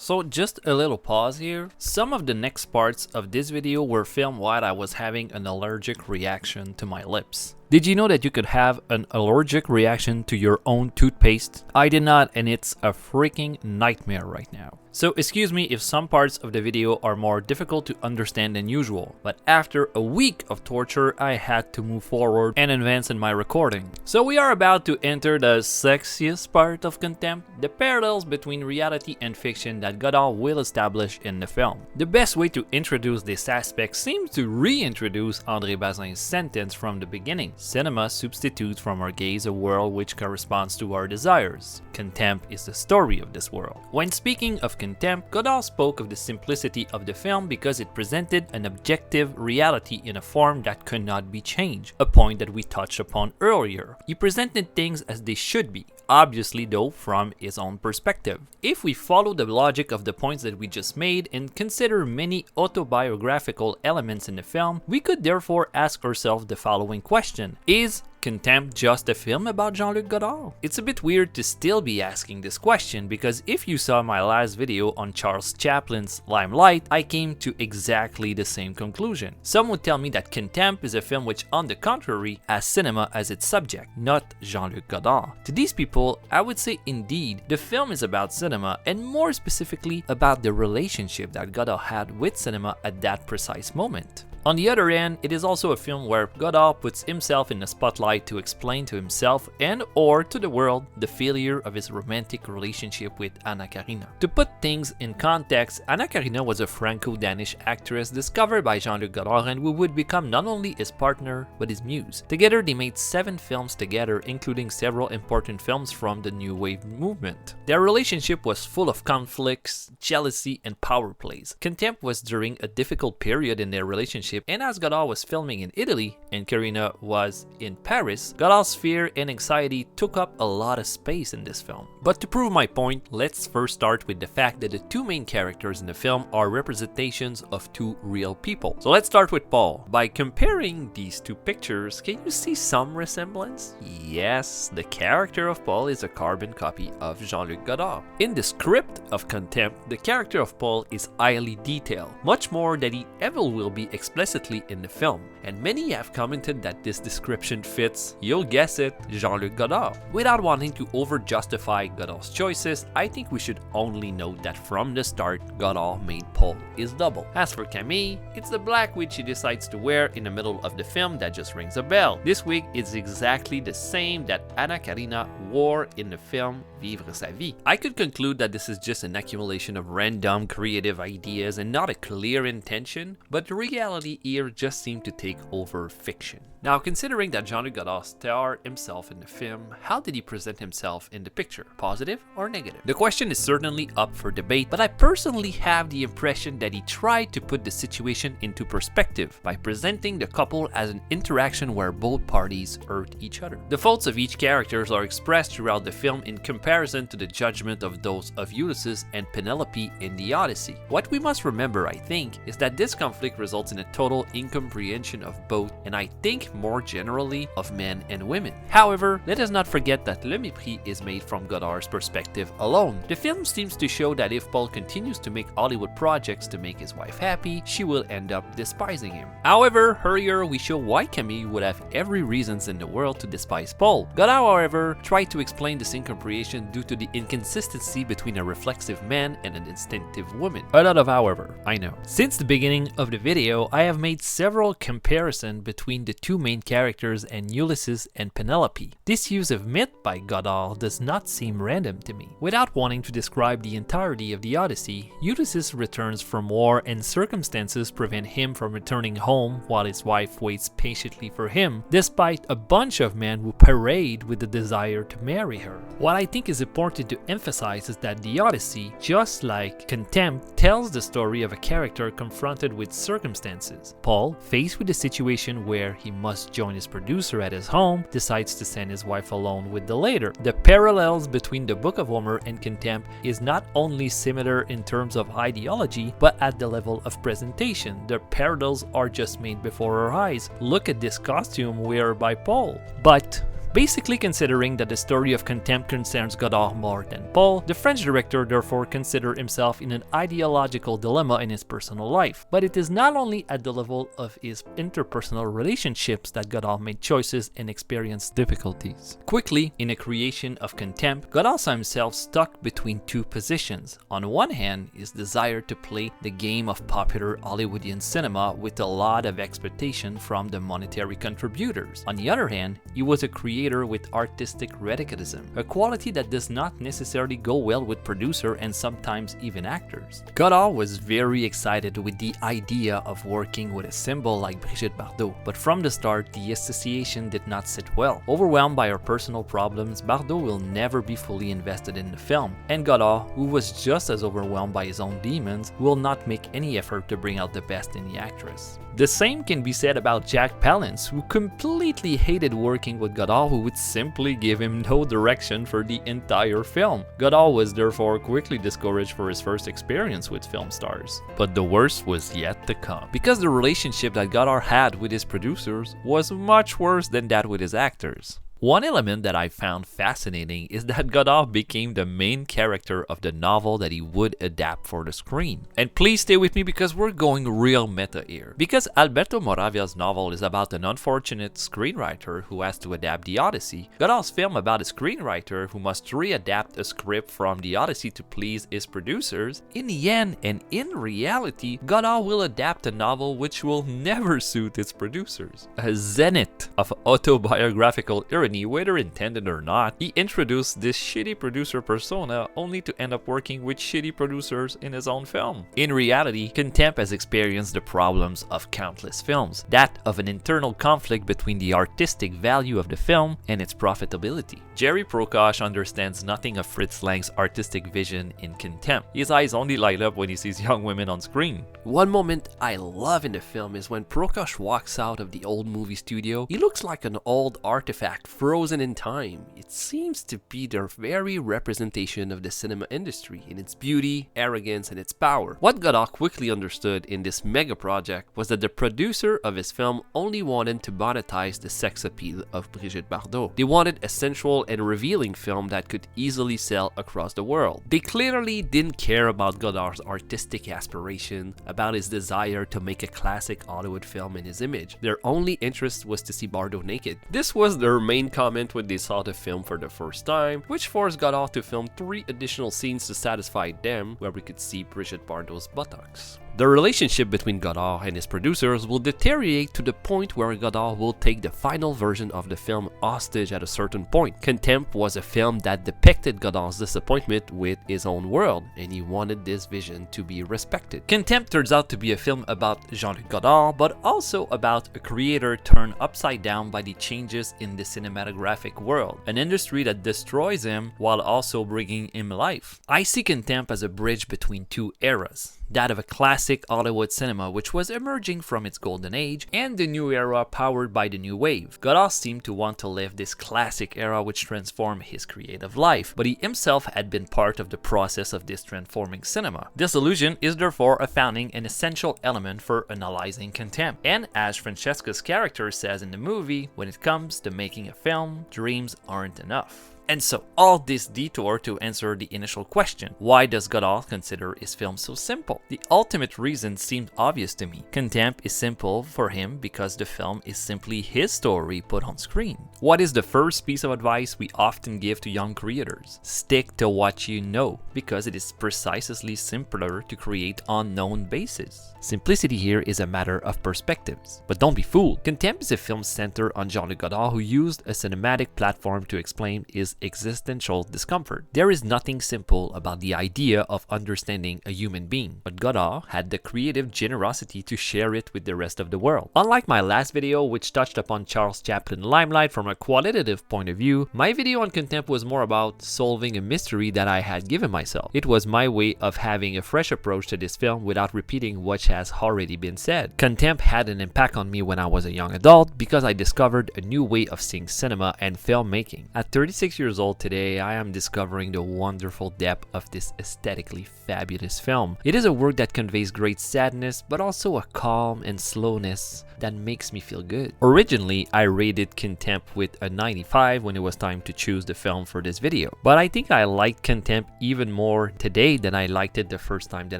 So just a little pause here. Some of the next parts of this video were filmed while I was having an allergic reaction to my lips. Did you know that you could have an allergic reaction to your own toothpaste? I did not, and it's a freaking nightmare right now. So excuse me if some parts of the video are more difficult to understand than usual, but after a week of torture, I had to move forward and advance in my recording. So we are about to enter the sexiest part of Contempt, the parallels between reality and fiction that Godard will establish in the film. The best way to introduce this aspect seems to reintroduce André Bazin's sentence from the beginning. Cinema substitutes from our gaze a world which corresponds to our desires. Contempt is the story of this world. When speaking of Contempt, Godard spoke of the simplicity of the film because it presented an objective reality in a form that could not be changed, a point that we touched upon earlier. He presented things as they should be, obviously though from his own perspective. If we follow the logic of the points that we just made and consider many autobiographical elements in the film, we could therefore ask ourselves the following question: is Contempt just a film about Jean-Luc Godard? It's a bit weird to still be asking this question because if you saw my last video on Charles Chaplin's Limelight, I came to exactly the same conclusion. Some would tell me that Contempt is a film which, on the contrary, has cinema as its subject, not Jean-Luc Godard. To these people, I would say indeed, the film is about cinema and more specifically about the relationship that Godard had with cinema at that precise moment. On the other hand, it is also a film where Godard puts himself in the spotlight to explain to himself and or to the world the failure of his romantic relationship with Anna Karina. To put things in context, Anna Karina was a Franco-Danish actress discovered by Jean-Luc Godard and who would become not only his partner but his muse. Together they made 7 films together, including several important films from the New Wave movement. Their relationship was full of conflicts, jealousy, and power plays. Contempt was during a difficult period in their relationship, and as Godard was filming in Italy and Karina was in Paris, Godard's fear and anxiety took up a lot of space in this film. But to prove my point, let's first start with the fact that the 2 main characters in the film are representations of 2 real people. So let's start with Paul. By comparing these 2 pictures, can you see some resemblance? Yes, the character of Paul is a carbon copy of Jean-Luc Godard. In the script of Contempt, the character of Paul is highly detailed, much more than he ever will be explicitly in the film, and many have commented that this description fits, you'll guess it, Jean-Luc Godard. Without wanting to over-justify Godard's choices, I think we should only note that from the start, Godard made Paul his double. As for Camille, it's the black wig she decides to wear in the middle of the film that just rings a bell. This wig is exactly the same that Anna Karina wore in the film Vivre sa vie. I could conclude that this is just an accumulation of random creative ideas and not a clear intention, but the reality here just seemed to take over fiction. Now, considering that Jean-Luc Godard starred himself in the film, how did he present himself in the picture? Positive or negative? The question is certainly up for debate, but I personally have the impression that he tried to put the situation into perspective by presenting the couple as an interaction where both parties hurt each other. The faults of each character are expressed throughout the film in comparison to the judgment of those of Ulysses and Penelope in the Odyssey. What we must remember, I think, is that this conflict results in a total incomprehension of both, and I think more generally of men and women. However, let us not forget that Le Mépris is made from Godard's perspective alone. The film seems to show that if Paul continues to make Hollywood projects to make his wife happy, she will end up despising him. However, earlier we show why Camille would have every reasons in the world to despise Paul. Godard, however, tried to explain this incomprehension due to the inconsistency between a reflexive man and an instinctive woman. A lot of however, I know. Since the beginning of the video, I have made several comparisons between the 2 main characters and Ulysses and Penelope. This use of myth by Godard does not seem random to me. Without wanting to describe the entirety of the Odyssey, Ulysses returns from war and circumstances prevent him from returning home while his wife waits patiently for him, despite a bunch of men who parade with the desire to marry her. What I think is important to emphasize is that the Odyssey, just like Contempt, tells the story of a character confronted with circumstances. Paul, faced with a situation where he must join his producer at his home, decides to send his wife alone with the latter. The parallels between the Book of Homer and Contempt is not only similar in terms of ideology, but at the level of presentation. The parallels are just made before our eyes. Look at this costume wear by Paul. But Basically considering that the story of Contempt concerns Godard more than Paul, the French director therefore considered himself in an ideological dilemma in his personal life. But it is not only at the level of his interpersonal relationships that Godard made choices and experienced difficulties. Quickly, in the creation of Contempt, Godard saw himself stuck between two positions. On one hand, his desire to play the game of popular Hollywoodian cinema with a lot of expectation from the monetary contributors. On the other hand, he was a creator with artistic radicalism, a quality that does not necessarily go well with producer and sometimes even actors. Godard was very excited with the idea of working with a symbol like Brigitte Bardot, but from the start, the association did not sit well. Overwhelmed by her personal problems, Bardot will never be fully invested in the film, and Godard, who was just as overwhelmed by his own demons, will not make any effort to bring out the best in the actress. The same can be said about Jack Palance, who completely hated working with Godard, who would simply give him no direction for the entire film. Godard was therefore quickly discouraged for his first experience with film stars. But the worst was yet to come, because the relationship that Godard had with his producers was much worse than that with his actors. One element that I found fascinating is that Godard became the main character of the novel that he would adapt for the screen. And please stay with me because we're going real meta here. Because Alberto Moravia's novel is about an unfortunate screenwriter who has to adapt the Odyssey, Godard's film about a screenwriter who must readapt a script from the Odyssey to please his producers. In the end and in reality, Godard will adapt a novel which will never suit its producers. A zenith of autobiographical irony, whether intended or not, he introduced this shitty producer persona only to end up working with shitty producers in his own film. In reality, Contempt has experienced the problems of countless films, that of an internal conflict between the artistic value of the film and its profitability. Jerry Prakash understands nothing of Fritz Lang's artistic vision in Contempt. His eyes only light up when he sees young women on screen. One moment I love in the film is when Prakash walks out of the old movie studio. He looks like an old artifact frozen in time. It seems to be their very representation of the cinema industry in its beauty, arrogance, and its power. What Godard quickly understood in this mega project was that the producer of his film only wanted to monetize the sex appeal of Brigitte Bardot. They wanted a sensual and revealing film that could easily sell across the world. They clearly didn't care about Godard's artistic aspiration, about his desire to make a classic Hollywood film in his image. Their only interest was to see Bardot naked. This was their main comment when they saw the film for the first time, which forced Godard to film 3 additional scenes to satisfy them, where we could see Brigitte Bardot's buttocks. The relationship between Godard and his producers will deteriorate to the point where Godard will take the final version of the film hostage at a certain point. Contempt was a film that depicted Godard's disappointment with his own world, and he wanted this vision to be respected. Contempt turns out to be a film about Jean-Luc Godard, but also about a creator turned upside down by the changes in the cinematographic world, an industry that destroys him while also bringing him life. I see Contempt as a bridge between two eras, that of a classic Hollywood cinema which was emerging from its golden age, and the new era powered by the new wave. Godard seemed to want to live this classic era which transformed his creative life, but he himself had been part of the process of this transforming cinema. This illusion is therefore a founding and essential element for analyzing Contempt. And as Francesca's character says in the movie, when it comes to making a film, dreams aren't enough. And so, all this detour to answer the initial question, why does Godard consider his film so simple? The ultimate reason seemed obvious to me. Contempt is simple for him because the film is simply his story put on screen. What is the first piece of advice we often give to young creators? Stick to what you know, because it is precisely simpler to create on known bases. Simplicity here is a matter of perspectives. But don't be fooled. Contempt is a film centered on Jean-Luc Godard, who used a cinematic platform to explain his existential discomfort. There is nothing simple about the idea of understanding a human being, but Godard had the creative generosity to share it with the rest of the world. Unlike my last video, which touched upon Charles Chaplin's Limelight from a qualitative point of view, my video on Contempt was more about solving a mystery that I had given myself. It was my way of having a fresh approach to this film without repeating what has already been said. Contempt had an impact on me when I was a young adult because I discovered a new way of seeing cinema and filmmaking. At 36 years years old today, I am discovering the wonderful depth of this aesthetically fabulous film. It is a work that conveys great sadness, but also a calm and slowness that makes me feel good. Originally, I rated Contempt with a 95 when it was time to choose the film for this video, but I think I liked Contempt even more today than I liked it the first time that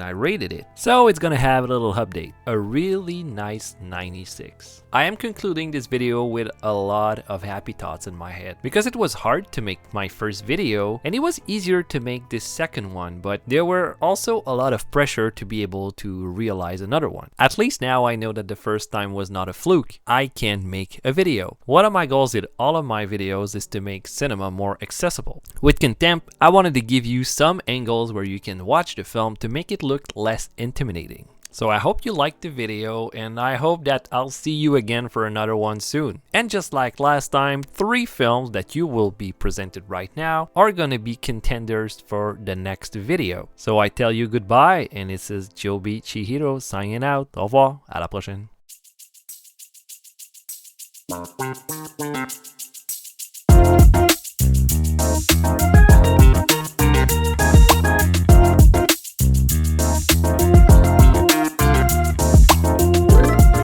I rated it. So it's gonna have a little update, a really nice 96. I am concluding this video with a lot of happy thoughts in my head because it was hard to make my first video and it was easier to make this second one, but there were also a lot of pressure to be able to realize another one. At least now I know that the first time was not a fluke. I can make a video. One of my goals with all of my videos is to make cinema more accessible. With Contempt, I wanted to give you some angles where you can watch the film to make it look less intimidating. So I hope you liked the video, and I hope that I'll see you again for another one soon. And just like last time, 3 films that you will be presented right now are gonna be contenders for the next video. So I tell you goodbye, and this is Joby Chihiro signing out. Au revoir, à la prochaine.